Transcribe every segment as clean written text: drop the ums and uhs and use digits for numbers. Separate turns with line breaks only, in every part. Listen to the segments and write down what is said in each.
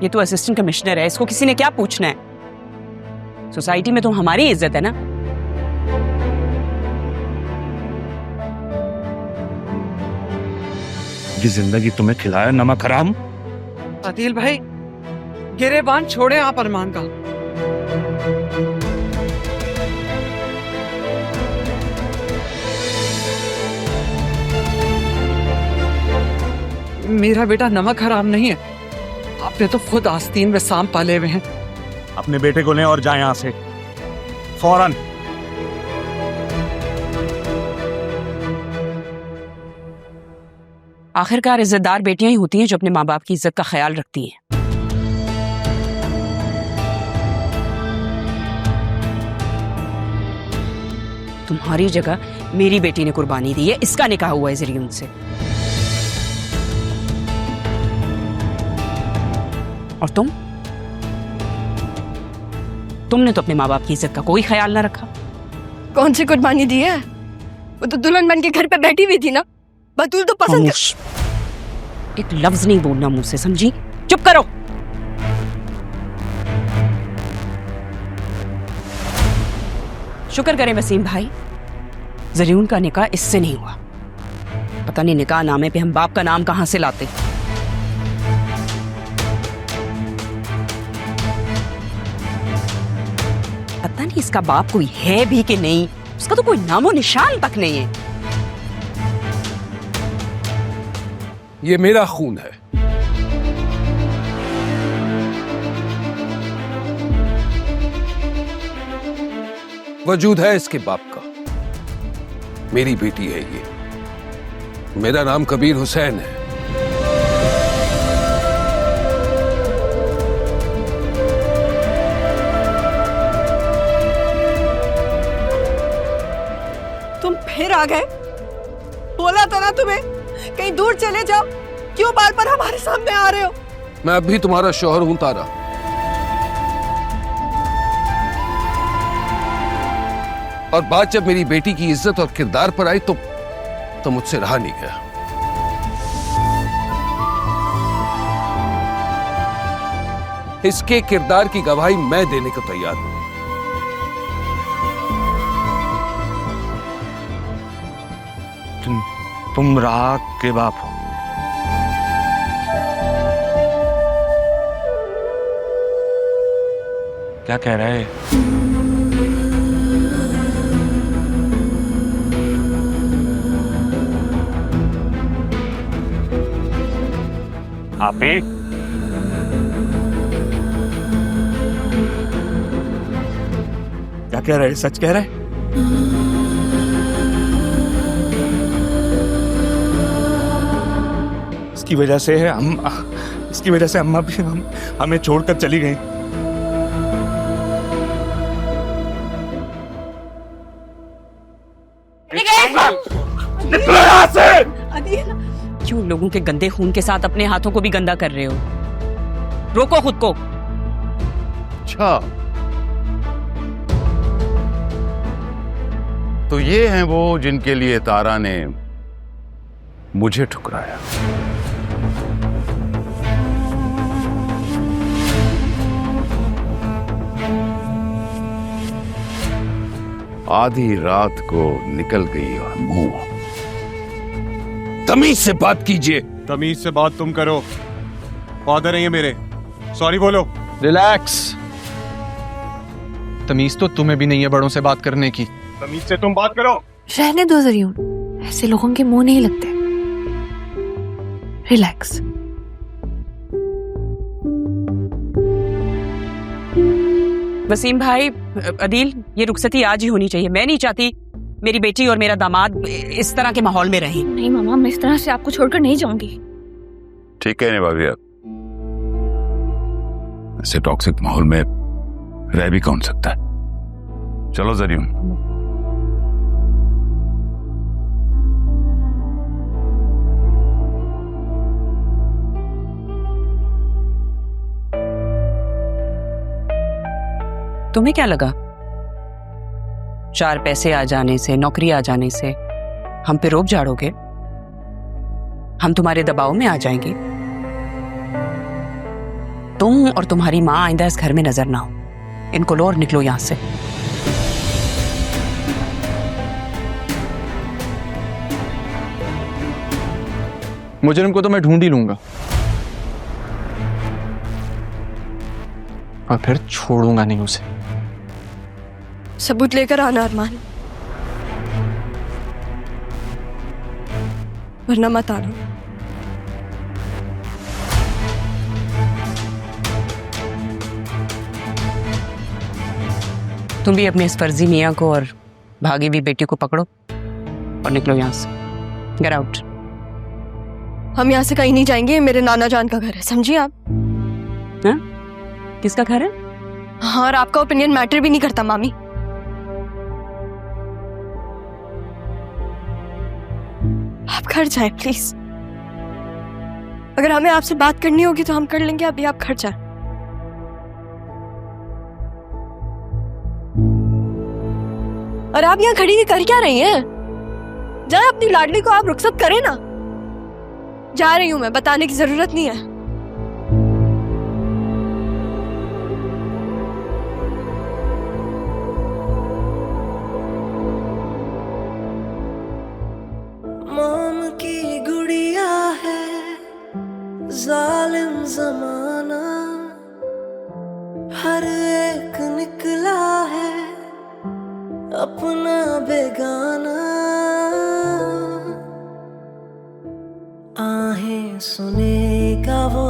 ये तो assistant commissioner है, इसको किसी ने क्या पूछना है? सोसाइटी में तो हमारी इज्जत है ना।
ये जिंदगी तुम्हें खिलाया नमक हराम।
आदिल भाई, गिरेबान छोड़े आप अरमान का। मेरा बेटा नमक हराम नहीं है। आपने तो खुद आस्तीन में सांप पाले हुए हैं।
अपने बेटे को लें और जाए यहां से फौरन।
आखिरकार इज्जतदार बेटियां ही होती हैं जो अपने माँ बाप की इज्जत का ख्याल रखती हैं। तुम्हारी जगह मेरी बेटी ने कुर्बानी दी है, इसका निकाह हुआ है जरिए उनसे। और तुमने तो अपने माँ बाप की इज्जत का कोई ख्याल ना रखा।
कौन सी कुर्बानी दी है? वो तो दुल्हन बन के घर पे बैठी हुई थी ना। बतूल तो पसंद
एक लफ्ज नहीं बोलना मुंह से, समझी? चुप करो। शुक्र करें वसीम भाई, जरीउन का निकाह इससे नहीं हुआ। पता नहीं निकाह नामे पे हम बाप का नाम कहां से लाते। पता नहीं इसका बाप कोई है भी कि नहीं, उसका तो कोई नामो निशान तक नहीं है।
ये मेरा खून है। वजूद है इसके बाप का। मेरी बेटी है ये। मेरा नाम कबीर हुसैन है।
तुम फिर आ गए? बोला था ना तुम्हें कहीं दूर चले जाओ, क्यों बार बार हमारे सामने आ रहे हो?
मैं अब भी तुम्हारा शौहर हूं तारा। और बात जब मेरी बेटी की इज्जत और किरदार पर आई तो मुझसे रहा नहीं गया। इसके किरदार की गवाही मैं देने को तैयार हूं।
तुम राग के बाप हो। क्या कह रहा है? आपी क्या कह रहे? सच कह रहे? इसकी वजह से अम्मा भी हमें छोड़कर चली गई।
क्यों लोगों के गंदे खून के साथ अपने हाथों को भी गंदा कर रहे हो? रोको खुद को।
अच्छा, तो ये हैं वो जिनके लिए तारा ने मुझे ठुकराया। आधी रात को निकल गई और मुंह।
तमीज से बात कीजिए।
तमीज से बात तुम करो, फादर है ये मेरे। सॉरी बोलो।
रिलैक्स। तमीज तो तुम्हें भी नहीं है बड़ों से बात करने की।
तमीज से तुम बात करो।
रहने दो जरीउन, ऐसे लोगों के मुंह नहीं लगते। रिलैक्स।
वसीम भाई, अदील, ये रुखसती आज ही होनी चाहिए। मैं नहीं चाहती मेरी बेटी और मेरा दामाद इस तरह के माहौल में रहें।
नहीं मामा, मैं इस तरह से आपको छोड़कर नहीं जाऊंगी।
ठीक है निभाविया, ऐसे टॉक्सिक माहौल में रह भी कौन सकता है। चलो जरीउन।
तुम्हें क्या लगा 4 पैसे आ जाने से, नौकरी आ जाने से हम पे रोब झाड़ोगे? हम तुम्हारे दबाव में आ जाएंगे? तुम और तुम्हारी माँ आइंदा इस घर में नजर ना हो। इनको लो और निकलो यहाँ से।
मुजरिम को तो मैं ढूंढ ही लूंगा और फिर छोड़ूंगा नहीं उसे।
सबूत लेकर आना अरमान, वरना मत आना।
तुम भी अपने इस फर्जी मियाँ को और भागी हुई बेटी को पकड़ो और निकलो यहाँ से। Get out.
हम यहाँ से कहीं नहीं जाएंगे, मेरे नाना जान का घर है, समझिए आप।
हाँ? किसका घर है?
हाँ, और आपका ओपिनियन मैटर भी नहीं करता मामी। आप घर जाए प्लीज। अगर हमें आपसे बात करनी होगी तो हम कर लेंगे, अभी आप घर जाए। और आप यहाँ खड़ी कर क्या रही हैं? जाए अपनी लाडली को आप रुखसत करें ना। जा रही हूं मैं, बताने की जरूरत नहीं है।
मोम की गुड़िया है जालिम जमाना, हर एक निकला है अपना बेगाना। आहें सुनेगा वो,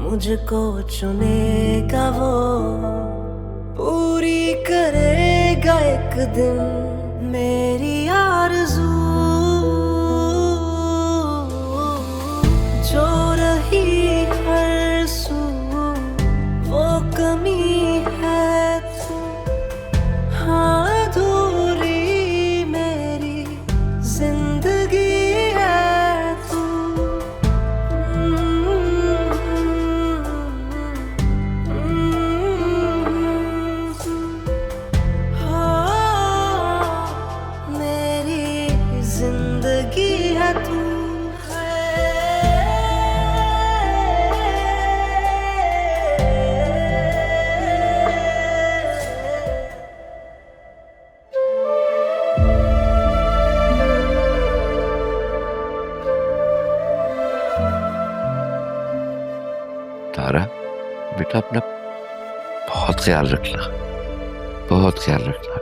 मुझको चुनेगा वो, पूरी करेगा एक दिन मेरी आरज़ू। जो रही हर सू वो कमी है तू, हाँ अधूरी मेरी जिंदगी है तू। मेरी जिंदगी है तू।
तारा बेटा, अपना बहुत ख्याल रखना, बहुत ख्याल रखना।